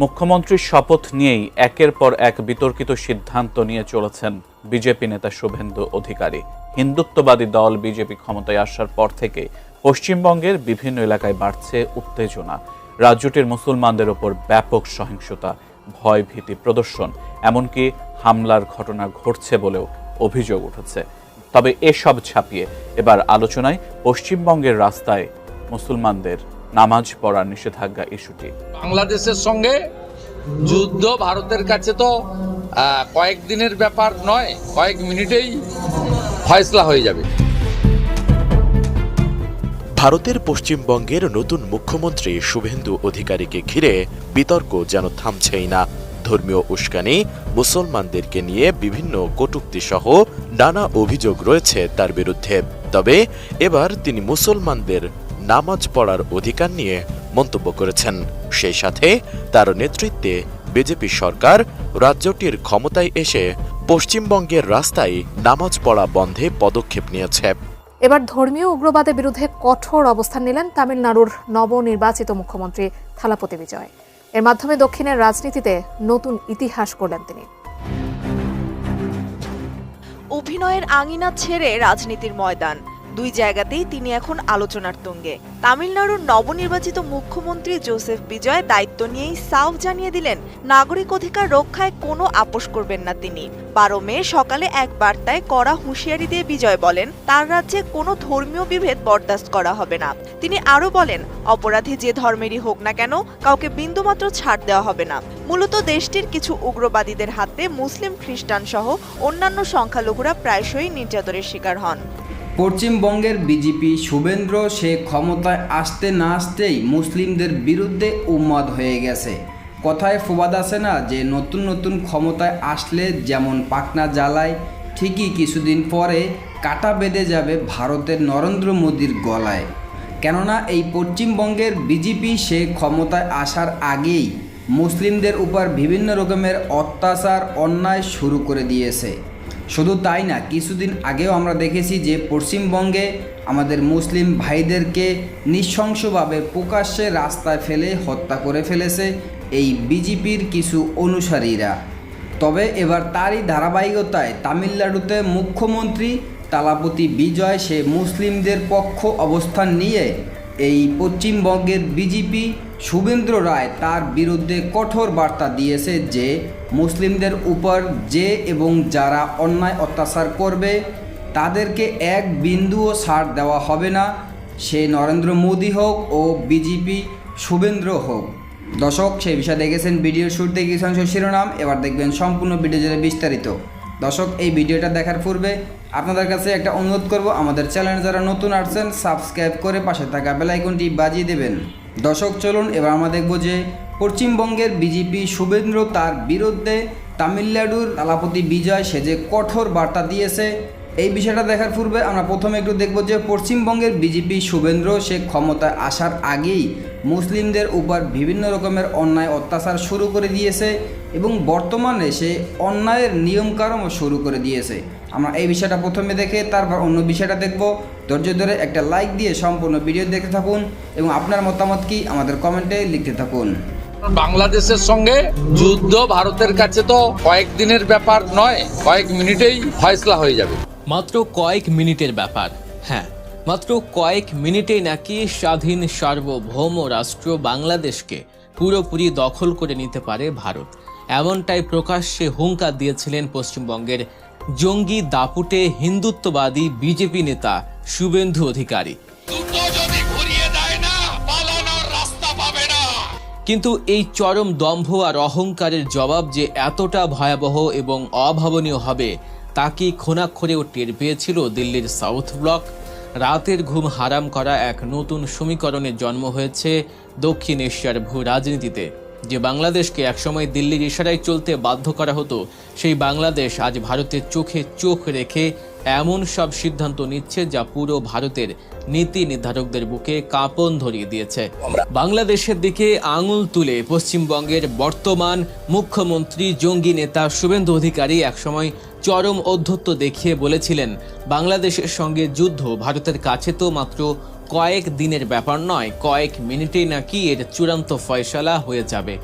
মুখ্যমন্ত্রীর শপথ নিয়েই একের পর এক বিতর্কিত সিদ্ধান্ত নিয়ে চলেছেন বিজেপি নেতা শুভেন্দু অধিকারী। হিন্দুত্ববাদী দল বিজেপি ক্ষমতায় আসার পর থেকে পশ্চিমবঙ্গের বিভিন্ন এলাকায় বাড়ছে উত্তেজনা। রাজ্যটির মুসলমানদের ওপর ব্যাপক সহিংসতা, ভয়ভীতি প্রদর্শন, এমনকি হামলার ঘটনা ঘটছে বলেও অভিযোগ উঠেছে। তবে এসব ছাপিয়ে এবার আলোচনায় পশ্চিমবঙ্গের রাস্তায় মুসলমানদের নামাজ পড়ার নিষেধাজ্ঞা ইস্যুটি। বাংলাদেশের সঙ্গে যুদ্ধ ভারতের কাছে তো কয়েকদিনের ব্যাপার নয়, কয়েক মিনিটেই ফয়সলা হয়ে যাবে। ভারতের পশ্চিমবঙ্গের নতুন মুখ্যমন্ত্রী শুভেন্দু অধিকারীকে ঘিরে বিতর্ক যেন থামছেই না। ধর্মীয় উস্কানি, মুসলমানদেরকে নিয়ে বিভিন্ন কটূক্তি সহ নানা অভিযোগ রয়েছে তার বিরুদ্ধে। তবে এবার তিনি মুসলমানদের নামাজ পড়ার অধিকার নিয়ে মন্তব্য করেছেন। সেই সাথে তার নেতৃত্বে বিজেপি সরকার রাজ্যটির ক্ষমতায় এসে পশ্চিমবঙ্গের রাস্তায় নামাজ পড়া বন্ধে পদক্ষেপ নিয়েছে। এবার ধর্মীয় উগ্রবাদের বিরুদ্ধে কঠোর অবস্থান নিলেন তামিলনাড়ুর নবনির্বাচিত মুখ্যমন্ত্রী থালাপতি বিজয়। এর মাধ্যমে দক্ষিণের রাজনীতিতে নতুন ইতিহাস গড়লেন তিনি। অভিনয়ের আঙিনা ছেড়ে রাজনীতির ময়দান, দুই জায়গাতেই তিনি এখন আলোচনার তুঙ্গে। তামিলনাড়ুর নবনির্বাচিত মুখ্যমন্ত্রী জোসেফ বিজয় দায়িত্ব নিয়েই সাফ জানিয়ে দিলেন, নাগরিক অধিকার রক্ষায় কোনো আপোষ করবেন না তিনি। 12 মে সকালে এক বার্তায় কড়া হুঁশিয়ারি দিয়ে বিজয় বলেন, তার রাজ্যে কোনো ধর্মীয় বিভেদ বরদাস্ত করা হবে না। তিনি আরও বলেন, অপরাধী যে ধর্মেরই হোক না কেন, কাউকে বিন্দুমাত্র ছাড় দেওয়া হবে না। মূলত দেশটির কিছু উগ্রবাদীদের হাতে মুসলিম, খ্রিস্টান সহ অন্যান্য সংখ্যালঘুরা প্রায়শই নির্যাতনের শিকার হন। পশ্চিমবঙ্গের বিজেপি শুভেন্দ্র সে ক্ষমতায় আসতে না আসতেই মুসলিমদের বিরুদ্ধে উন্মাদ হয়ে গেছে। কথায় প্রবাদ আছে না যে নতুন নতুন ক্ষমতায় আসলে যেমন পাখনা জ্বালায়, ঠিকই কিছুদিন পরে কাটা বেঁধে যাবে ভারতের নরেন্দ্র মোদীর গলায়। কেননা এই পশ্চিমবঙ্গের বিজেপি সে ক্ষমতায় আসার আগেই মুসলিমদের উপর বিভিন্ন রকমের অত্যাচার, অন্যায় শুরু করে দিয়েছে। শুধু তাই না, কিছুদিন আগেও আমরা দেখেছি যে পশ্চিমবঙ্গে আমাদের মুসলিম ভাইদেরকে নৃশংসভাবে প্রকাশ্যে রাস্তায় ফেলে হত্যা করে ফেলেছে এই বিজেপির কিছু অনুসারীরা। তবে এবার তারই ধারাবাহিকতায় তামিলনাড়ুতে মুখ্যমন্ত্রী থালাপতি বিজয় সে মুসলিমদের পক্ষ অবস্থান নিয়ে এই পশ্চিমবঙ্গের বিজেপি শুভেন্দ্র রায় তার বিরুদ্ধে কঠোর বার্তা দিয়েছে যে মুসলিমদের উপর যে এবং যারা অন্যায় অত্যাচার করবে তাদেরকে এক বিন্দুও ছাড় দেওয়া হবে না, সে নরেন্দ্র মোদী হোক ও বিজেপি শুভেন্দ্র হোক। দর্শক, সেই বিষয়ে দেখেছেন ভিডিওর শুরুতে কিছু অংশ শিরোনাম, এবার দেখবেন সম্পূর্ণ ভিডিও জুড়ে বিস্তারিত। দর্শক, এই ভিডিওটা দেখার পূর্বে আপনাদের কাছে একটা অনুরোধ করব, আমাদের চ্যানেল যারা নতুন আসছেন সাবস্ক্রাইব করে পাশে থাকা বেল আইকনটি বাজিয়ে দেবেন। দর্শক, চলুন এবার আমরা দেখব যে পশ্চিমবঙ্গের বিজেপি শুভেন্দ্র তার বিরুদ্ধে তামিলনাড়ুর থালাপতি বিজয় সে যে কঠোর বার্তা দিয়েছে। এই বিষয়টা দেখার পূর্বে আমরা প্রথমে একটু দেখব যে পশ্চিমবঙ্গের বিজেপি শুভেন্দ্র সে ক্ষমতায় আসার আগেই মুসলিমদের উপর বিভিন্ন রকমের অন্যায় অত্যাচার শুরু করে দিয়েছে এবং বর্তমানে সে অন্যায়ের নিয়মকানুনও শুরু করে দিয়েছে। আমরা এই বিষয়টা প্রথমে দেখে তারপর অন্য বিষয়টা দেখব। ধৈর্য ধরে একটা লাইক দিয়ে সম্পূর্ণ ভিডিও দেখতে থাকুন এবং আপনার মতামত কি আমাদের কমেন্টে লিখতে থাকুন। বাংলাদেশের সঙ্গে যুদ্ধ ভারতের কাছে তো কয়েকদিনের ব্যাপার নয়, কয়েক মিনিটেই ফয়সলা হয়ে যাবে। মাত্র কয়েক মিনিটের ব্যাপার। হ্যাঁ, মাত্র কয়েক মিনিটেই নাকি স্বাধীন সার্বভৌম রাষ্ট্র বাংলাদেশকে পুরোপুরি দখল করে নিতে পারে ভারত। এমনটাই প্রকাশ্যে হুঙ্কার দিয়েছিলেন পশ্চিমবঙ্গের জঙ্গি দাপুটে হিন্দুত্ববাদী বিজেপি নেতা শুভেন্দু অধিকারী। কিন্তু এই চরম দম্ভ আর অহংকারের জবাব যে এতটা ভয়াবহ এবং অভাবনীয় হবে তা কি খোনাক্ষরেও টের পেয়েছিল দিল্লির সাউথ ব্লক? রাতের ঘুম হারাম করা এক নতুন সমীকরণের জন্ম হয়েছে দক্ষিণ এশিয়ার ভূ রাজনীতিতে। যে বাংলাদেশকে একসময় দিল্লির ইশারায় চলতে বাধ্য করা হতো, সেই বাংলাদেশ আজ ভারতের চোখে চোখ রেখে এমন সব সিদ্ধান্ত নিচ্ছে যা পুরো ভারতের নীতি নির্ধারকদের বুকে কাঁপন ধরিয়ে দিয়েছে। বাংলাদেশের দিকে আঙুল তুলে পশ্চিমবঙ্গের বর্তমান মুখ্যমন্ত্রী জঙ্গি নেতা শুভেন্দু অধিকারী একসময় চরম ঔদ্ধত্য দেখিয়ে বলেছিলেন, বাংলাদেশের সঙ্গে যুদ্ধ ভারতের কাছে তো মাত্র কয়েক দিনের ব্যাপার নয়, কয়েক মিনিটেই নাকি এর চূড়ান্ত ফয়সালা হয়ে যাবে।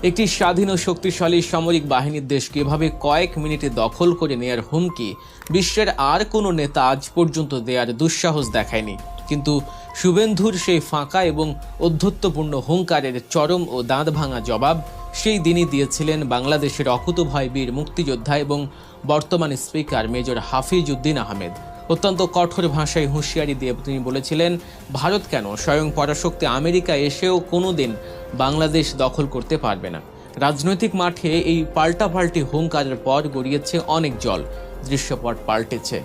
একটি স্বাধীন ও শক্তিশালী সামরিক বাহিনীর দেশকে এভাবে কয়েক মিনিটে দখল করে নেয়ার হুমকি বিশ্বের আর কোনো নেতা আজ পর্যন্ত দেওয়ার দুঃসাহস দেখায়নি। কিন্তু শুভেন্দুর সেই ফাঁকা এবং অধ্যত্বপূর্ণ হুঙ্কারের চরম ও দাঁত ভাঙা জবাব সেই দিনই দিয়েছিলেন বাংলাদেশের অকুতোভয় বীর মুক্তিযোদ্ধা এবং বর্তমান স্পিকার মেজর হাফিজ উদ্দিন আহমেদ। অত্যন্ত কঠোর ভাষায় হুঁশিয়ারি দিয়ে তিনি বলেছিলেন, ভারত কেন, স্বয়ং পরাশক্তি আমেরিকা এসেও কোনোদিন বাংলাদেশ দখল করতে পারবে না। রাজনৈতিক মাঠে এই পাল্টাপাল্টি হুঙ্কারের পর গড়িয়েছে অনেক জল, দৃশ্যপট পাল্টেছে।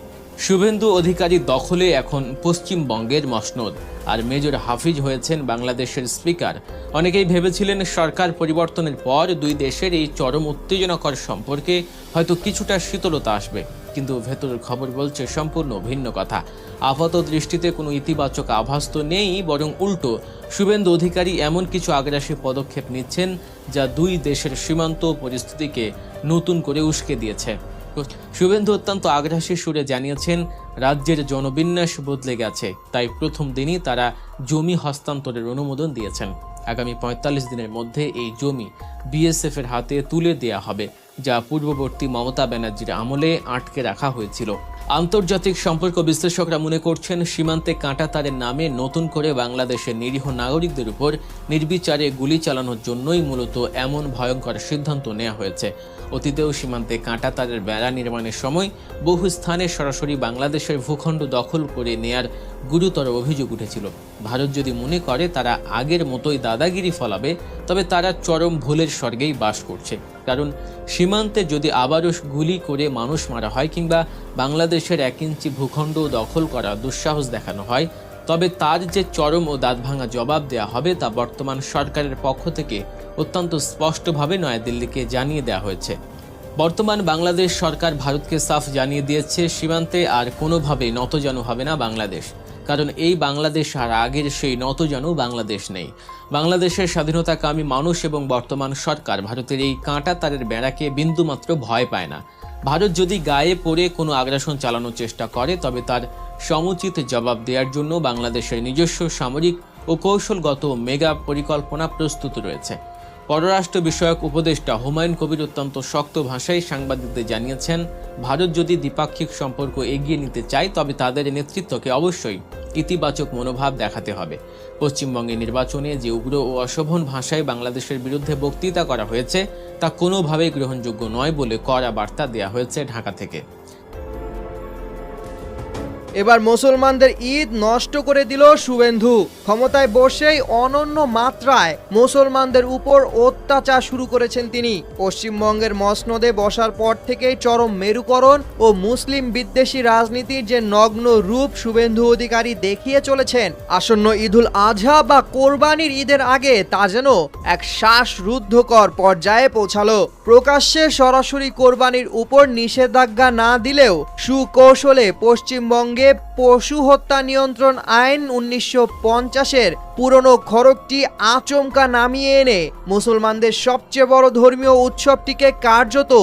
শুভেন্দু অধিকারী দখলে এখন পশ্চিমবঙ্গের মসনদ, আর মেজর হাফিজ হয়েছেন বাংলাদেশের স্পিকার। অনেকেই ভেবেছিলেন সরকার পরিবর্তনের পর দুই দেশের এই চরম উত্তেজনাকর সম্পর্কে হয়তো কিছুটা শীতলতা আসবে, কিন্তু ভেতরের খবর বলছে সম্পূর্ণ ভিন্ন কথা। আপাত দৃষ্টিতে কোনো ইতিবাচক আভাস তো নেই, বরং উল্টো শুভেন্দু অধিকারী এমন কিছু আগ্রাসী পদক্ষেপ নিচ্ছেন যা দুই দেশের সীমান্ত পরিস্থিতিকে নতুন করে উস্কে দিয়েছে। শুভেন্দু অত্যন্ত আগ্রাসী সুরে জানিয়েছেন, রাজ্যের জনবিন্যাস বদলে গেছে, তাই প্রথম দিনই তারা জমি হস্তান্তরের অনুমোদন দিয়েছেন। আগামী ৪৫ দিনের মধ্যে এই জমি বিএসএফ এর হাতে তুলে দেয়া হবে, যা পূর্ববর্তী মমতা ব্যানার্জির আমলে আটকে রাখা হয়েছিল। আন্তর্জাতিক সম্পর্ক বিশ্লেষকরা মনে করছেন, সীমান্তে কাঁটাতারের নামে নতুন করে বাংলাদেশের নিরীহ নাগরিকদের উপর নির্বিচারে গুলি চালানোর জন্যই মূলত এমন ভয়ঙ্কর সিদ্ধান্ত নেওয়া হয়েছে। অতীতেও সীমান্তে কাঁটাতারের বেড়া নির্মাণের সময় বহু স্থানে সরাসরি বাংলাদেশের ভূখণ্ড দখল করে নেয়ার গুরুতর অভিযোগ উঠেছিল। ভারত যদি মনে করে তারা আগের মতোই দাদাগিরি ফলাবে, তবে তারা চরম ভুলের স্বর্গেই বাস করছে। কারণ সীমান্তে যদি আবারও গুলি করে মানুষ মারা হয় কিংবা বাংলাদেশের 1 ইঞ্চি ভূখণ্ড দখল করা দুঃসাহস দেখানো হয়, তবে তার যে চরম ও দাঁতভাঙা জবাব দেওয়া হবে তা বর্তমান সরকারের পক্ষ থেকে অত্যন্ত স্পষ্টভাবে নয়াদিল্লিকে জানিয়ে দেওয়া হয়েছে। বর্তমান বাংলাদেশ সরকার ভারতকে সাফ জানিয়ে দিয়েছে, সীমান্তে আর কোনোভাবেই নতজানু হবে না বাংলাদেশ। কারণ এই বাংলাদেশ আর আগের সেই নতজানু বাংলাদেশ নেই। বাংলাদেশের স্বাধীনতাকামী মানুষ এবং বর্তমান সরকার ভারতের এই কাঁটা তারের বেড়াকে বিন্দুমাত্র ভয় পায় না। ভারত যদি গায়ে পড়ে কোনো আগ্রাসন চালানোর চেষ্টা করে, তবে তার সমুচিত জবাব দেওয়ার জন্য বাংলাদেশের নিজস্ব সামরিক ও কৌশলগত মেগা পরিকল্পনা প্রস্তুত রয়েছে। পররাষ্ট্র বিষয়ক উপদেষ্টা হুমায়ুন কবির অত্যন্ত শক্ত ভাষায় সাংবাদিকদের জানিয়েছেন, ভারত যদি দ্বিপাক্ষিক সম্পর্ক এগিয়ে নিতে চায়, তবে তাদের নেতৃত্বকে অবশ্যই ইতিবাচক মনোভাব দেখাতে হবে। পশ্চিমবঙ্গের নির্বাচনে যে উগ্র ও অশোভন ভাষায় বাংলাদেশের বিরুদ্ধে বক্তৃতা করা হয়েছে, তা কোনোভাবেই গ্রহণযোগ্য নয় বলে কড়া বার্তা দেওয়া হয়েছে ঢাকা থেকে। এবার মুসলমানদের ঈদ নষ্ট করে দিল শুভেন্দু। ক্ষমতায় বসেই অনন্য মাত্রায় মুসলমানদের উপর অত্যাচার শুরু করেছেন তিনি। পশ্চিমবঙ্গের মসনদে বসার পর থেকেই চরম মেরুকরণ ও মুসলিম বিদ্বেষী রাজনীতির যে নগ্ন রূপ শুভেন্দু অধিকারী দেখিয়ে চলেছেন, আসন্ন ঈদুল আজহা বা কোরবানির ঈদের আগে তা যেন এক শ্বাসরুদ্ধকর পর্যায়ে পৌঁছালো। প্রকাশ্যে সরাসরি কোরবানির উপর নিষেধাজ্ঞা না দিলেও সুকৌশলে পশ্চিমবঙ্গে পশু হত্যা নিয়ন্ত্রণ আইন 1950-এর পুরনো খড়গটি আচমকা নামিয়ে এনে মুসলমানদের সবচেয়ে বড় ধর্মীয় উৎসবটিকে কার্যত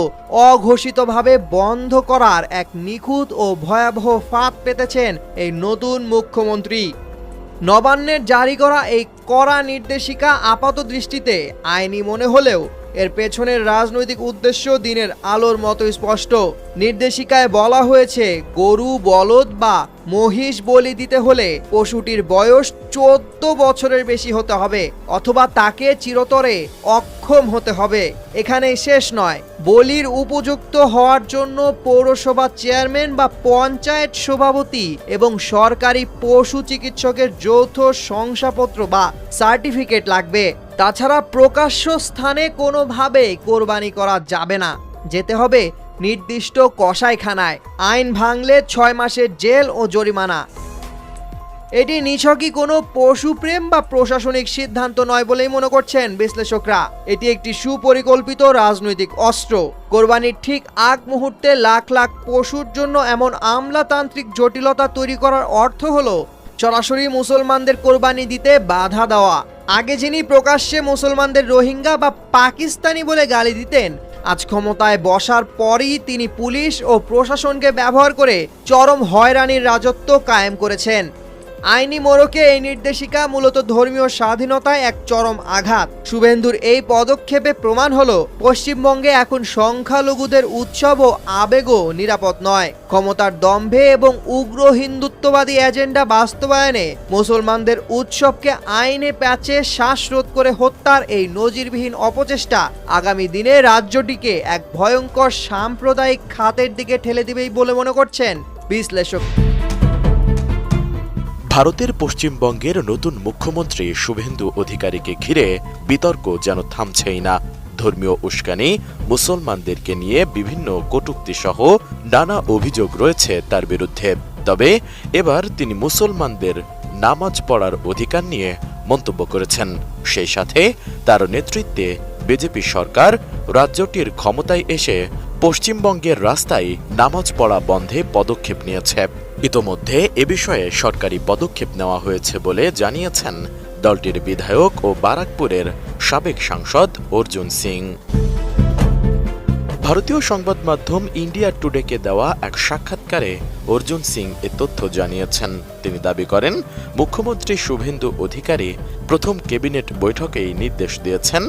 অঘোষিতভাবে বন্ধ করার এক নিখুঁত ও ভয়াবহ ফাঁদ পেতেছেন এই নতুন মুখ্যমন্ত্রী। নবান্নের জারি করা এই কড়া নির্দেশিকা আপাত দৃষ্টিতে আইনি মনে হলেও এর পেছনের রাজনৈতিক উদ্দেশ্য দিনের আলোর মতো স্পষ্ট। নির্দেশিকায় বলা হয়েছে, গরু, বলদ বা মহিষ বলি দিতে হলে পশুটির বয়স 14 বছরের বেশি হতে হবে অথবা তাকে চিরতরে অক্ষম হতে হবে। এখানেই শেষ নয়, বলির উপযুক্ত হওয়ার জন্য পৌরসভা চেয়ারম্যান বা পঞ্চায়েত সভাপতি এবং সরকারি পশু চিকিৎসকের যৌথ শংসাপত্র বা সার্টিফিকেট লাগবে। তাছাড়া প্রকাশ্য স্থানে কোনোভাবেই কোরবানি করা যাবে না, যেতে হবে নির্দিষ্ট কসাইখানায়। আইন ভাঙলে 6 মাসের জেল ও জরিমানা। এটি নিছকই কোনো পশুপ্রেম বা প্রশাসনিক সিদ্ধান্ত নয় বলেই মনে করছেন বিশ্লেষকরা। এটি একটি সুপরিকল্পিত রাজনৈতিক অস্ত্র। কোরবানির ঠিক আগ মুহূর্তে লাখ লাখ পশুর জন্য এমন আমলাতান্ত্রিক জটিলতা তৈরি করার অর্থ হলো সরাসরি মুসলমানদের কোরবানি দিতে বাধা দেওয়া। আগে যিনি প্রকাশ্যে মুসলমানদের রোহিঙ্গা বা পাকিস্তানি বলে গালি দিতেন, আজ ক্ষমতায় বসার পরই তিনি পুলিশ ও প্রশাসনকে ব্যবহার করে চরম হয়রানির রাজত্ব কায়েম করেছেন। আইনি মোড়কে এই নির্দেশিকা মূলত ধর্মীয় স্বাধীনতায় এক চরম আঘাত। শুভেন্দুর এই পদক্ষেপে প্রমাণ হলো পশ্চিমবঙ্গে এখন সংখ্যালঘুদের উৎসব ও আবেগও নিরাপদ নয়। ক্ষমতার দম্ভে এবং উগ্র হিন্দুত্ববাদী এজেন্ডা বাস্তবায়নে মুসলমানদের উৎসবকে আইনে প্যাচে শ্বাসরোধ করে হত্যার এই নজিরবিহীন অপচেষ্টা আগামী দিনে রাজ্যটিকে এক ভয়ঙ্কর সাম্প্রদায়িক খাতের দিকে ঠেলে দিবেই বলে মনে করছেন বিশ্লেষক। ভারতের পশ্চিমবঙ্গের নতুন মুখ্যমন্ত্রী শুভেন্দু অধিকারীকে ঘিরে বিতর্ক যেন থামছেই না। ধর্মীয় উস্কানি, মুসলমানদেরকে নিয়ে বিভিন্ন কটূক্তি সহ নানা অভিযোগ রয়েছে তার বিরুদ্ধে। তবে এবার তিনি মুসলমানদের নামাজ পড়ার অধিকার নিয়ে মন্তব্য করেছেন। সেই সাথে তার নেতৃত্বে বিজেপি সরকার রাজ্যটির ক্ষমতায় এসে পশ্চিমবঙ্গের রাস্তায় নামাজ পড়া বন্ধে পদক্ষেপ নিয়েছে। ইতোমধ্যে এ বিষয়ে সরকারি পদক্ষেপ নেওয়া হয়েছে বলে জানিয়েছেন দলটির বিধায়ক ও বারাকপুরের সাবেক সাংসদ অর্জুন সিং। ভারতীয় সংবাদ মাধ্যম ইন্ডিয়া টুডেকে দেওয়া এক সাক্ষাৎকারে অর্জুন সিং এ তথ্য জানিয়েছেন। তিনি দাবি করেন, মুখ্যমন্ত্রী শুভেন্দু অধিকারী প্রথম ক্যাবিনেট বৈঠকেই নির্দেশ দিয়েছেন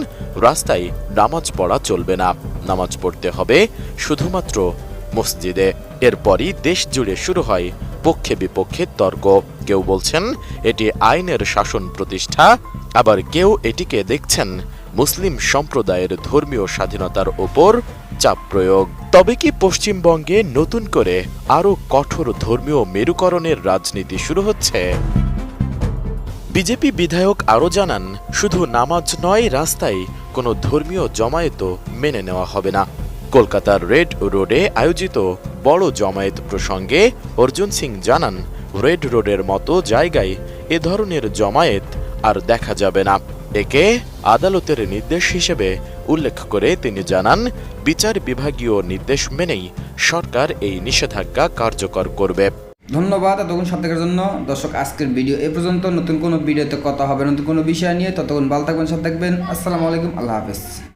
রাস্তায় নামাজ পড়া চলবে না, নামাজ পড়তে হবে শুধুমাত্র মসজিদে। এরপরই দেশ জুড়ে শুরু হয় পক্ষে বিপক্ষে তর্ক। কেউ বলছেন এটি আইনের শাসন প্রতিষ্ঠা, আবার কেউ এটিকে দেখছেন মুসলিম সম্প্রদায়ের ধর্মীয় স্বাধীনতার ওপর চাপ প্রয়োগ। তবে কি পশ্চিমবঙ্গে নতুন করে আরও কঠোর ধর্মীয় মেরুকরণের রাজনীতি শুরু হচ্ছে? বিজেপি বিধায়ক আরও জানান, শুধু নামাজ নয়, রাস্তায় কোনো ধর্মীয় জমায়েতও মেনে নেওয়া হবে না। কলকাতার রেড রোডে আয়োজিত বড় জমায়েত প্রসঙ্গে অর্জুন সিং জানান, রেড রোডের মতো জায়গায় এ ধরনের জমায়েত আর দেখা যাবে না। একে আদালতের নির্দেশ হিসেবে উল্লেখ করে তিনি জানান, বিচার বিভাগীয় নির্দেশ মেনেই সরকার এই নিষেধাজ্ঞা কার্যকর করবে। ধন্যবাদ এতক্ষণ সাথে থাকার জন্য। দর্শক, আজকের ভিডিও এ পর্যন্ত। নতুন কোনো ভিডিওতে কথা হবে নতুন কোনো বিষয় নিয়ে। ততক্ষণ ভালো থাকবেন, সাথে থাকবেন। আসসালামু আলাইকুম, আল্লাহ হাফেজ।